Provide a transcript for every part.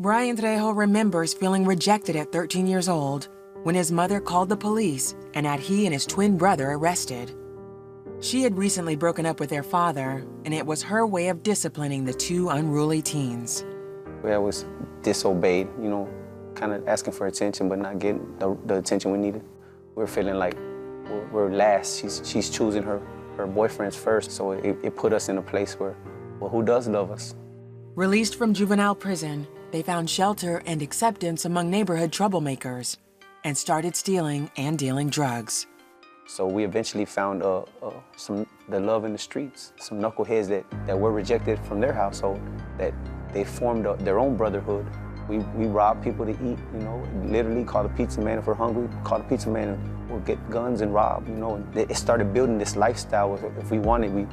Bryann Trejo remembers feeling rejected at 13 years old when his mother called the police and had he and his twin brother arrested. She had recently broken up with their father, and it was her way of disciplining the two unruly teens. I was disobeyed, kind of asking for attention, but not getting the attention we needed. We were feeling like we're last. She's choosing her boyfriends first, so it put us in a place where, well, who does love us? Released from juvenile prison, they found shelter and acceptance among neighborhood troublemakers and started stealing and dealing drugs. So we eventually found the love in the streets, some knuckleheads that were rejected from their household, that they formed their own brotherhood. We robbed people to eat, literally call the pizza man if we're hungry, call the pizza man and we'll get guns and rob, and it started building this lifestyle. If we want it,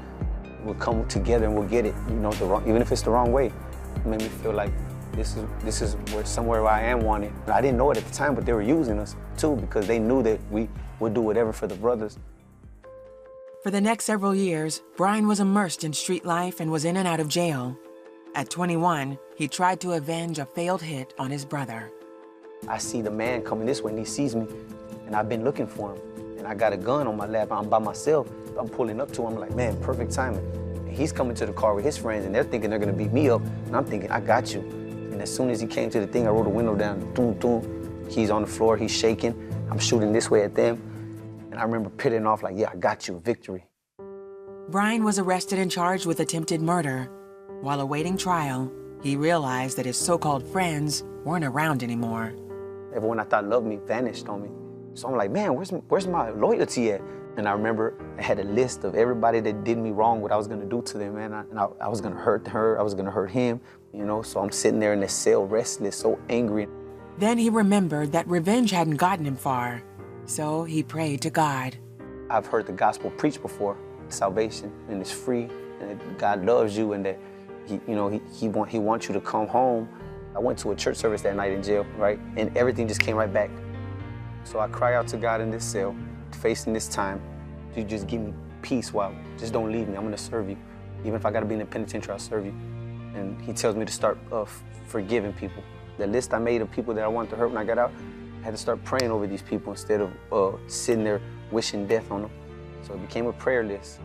we'll come together and we'll get it, even if it's the wrong way. It made me feel like this is somewhere where I am wanted. I didn't know it at the time, but they were using us too, because they knew that we would do whatever for the brothers. For the next several years, Bryann was immersed in street life and was in and out of jail. At 21, he tried to avenge a failed hit on his brother. I see the man coming this way and he sees me, and I've been looking for him. And I got a gun on my lap, I'm by myself. I'm pulling up to him, like, man, perfect timing. And he's coming to the car with his friends and they're thinking they're gonna beat me up. And I'm thinking, I got you. And as soon as he came to the thing, I rolled the window down, boom, boom. He's on the floor, he's shaking. I'm shooting this way at them. And I remember pitting off like, yeah, I got you, victory. Bryann was arrested and charged with attempted murder. While awaiting trial, he realized that his so-called friends weren't around anymore. Everyone I thought loved me vanished on me. So I'm like, man, where's my loyalty at? And I remember I had a list of everybody that did me wrong, what I was gonna do to them, man. I was gonna hurt her, I was gonna hurt him, so I'm sitting there in this cell, restless, so angry. Then he remembered that revenge hadn't gotten him far, so he prayed to God. I've heard the gospel preached before, salvation, and it's free, and that God loves you, and that he wants you to come home. I went to a church service that night in jail, right? And everything just came right back. So I cry out to God in this cell, facing this time. You just give me peace, just don't leave me, I'm gonna serve you. Even if I gotta be in the penitentiary, I'll serve you. And he tells me to start forgiving people. The list I made of people that I wanted to hurt when I got out, I had to start praying over these people instead of sitting there wishing death on them. So it became a prayer list.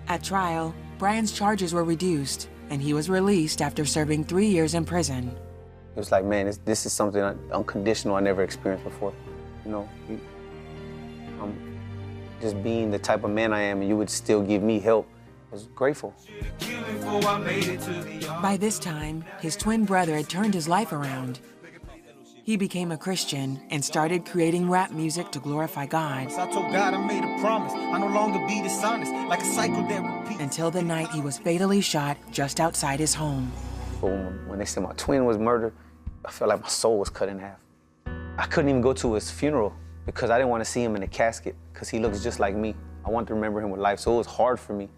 At trial, Bryann's charges were reduced, and he was released after serving 3 years in prison. It was like, man, this is something unconditional I never experienced before. Just being the type of man I am, and you would still give me help. I was grateful. By this time, his twin brother had turned his life around. He became a Christian and started creating rap music to glorify God. I told God I made a promise. I no longer be dishonest, like a cycle that repeats. Until the night he was fatally shot just outside his home. When they said my twin was murdered, I felt like my soul was cut in half. I couldn't even go to his funeral because I didn't want to see him in a casket because he looks just like me. I wanted to remember him with life, so it was hard for me.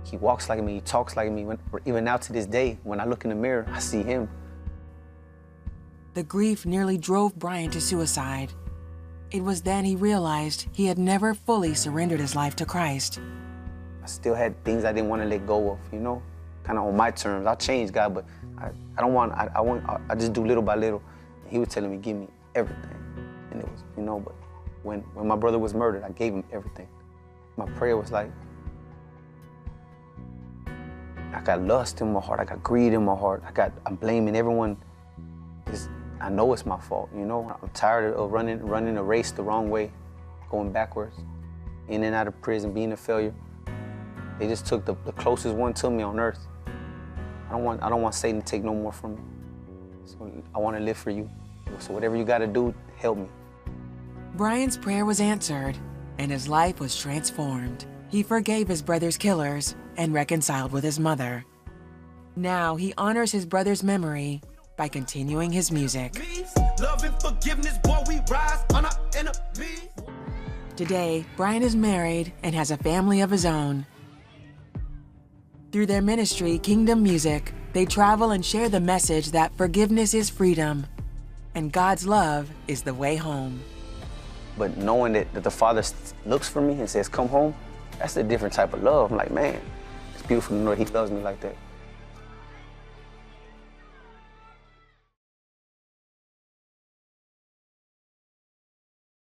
He walks like me, he talks like me. Even now to this day, when I look in the mirror, I see him. The grief nearly drove Bryann to suicide. It was then he realized he had never fully surrendered his life to Christ. I still had things I didn't want to let go of, kind of on my terms. I'll change, God, but I just do little by little. And he was telling me, give me everything. And it was, but when my brother was murdered, I gave him everything. My prayer was like, I got lust in my heart, I got greed in my heart, I'm blaming everyone. I know it's my fault, I'm tired of running a race the wrong way, going backwards, in and out of prison, being a failure. They just took the closest one to me on earth. I don't want Satan to take no more from me. So I want to live for you. So whatever you got to do, help me. Bryann's prayer was answered, and his life was transformed. He forgave his brother's killers and reconciled with his mother. Now he honors his brother's memory by continuing his music. Love and forgiveness, boy, we rise on our enemies. Today, Bryann is married and has a family of his own. Through their ministry, Kingdom Music, they travel and share the message that forgiveness is freedom, and God's love is the way home. But knowing that the Father looks for me and says, come home, that's a different type of love. I'm like, man, it's beautiful to know that he loves me like that.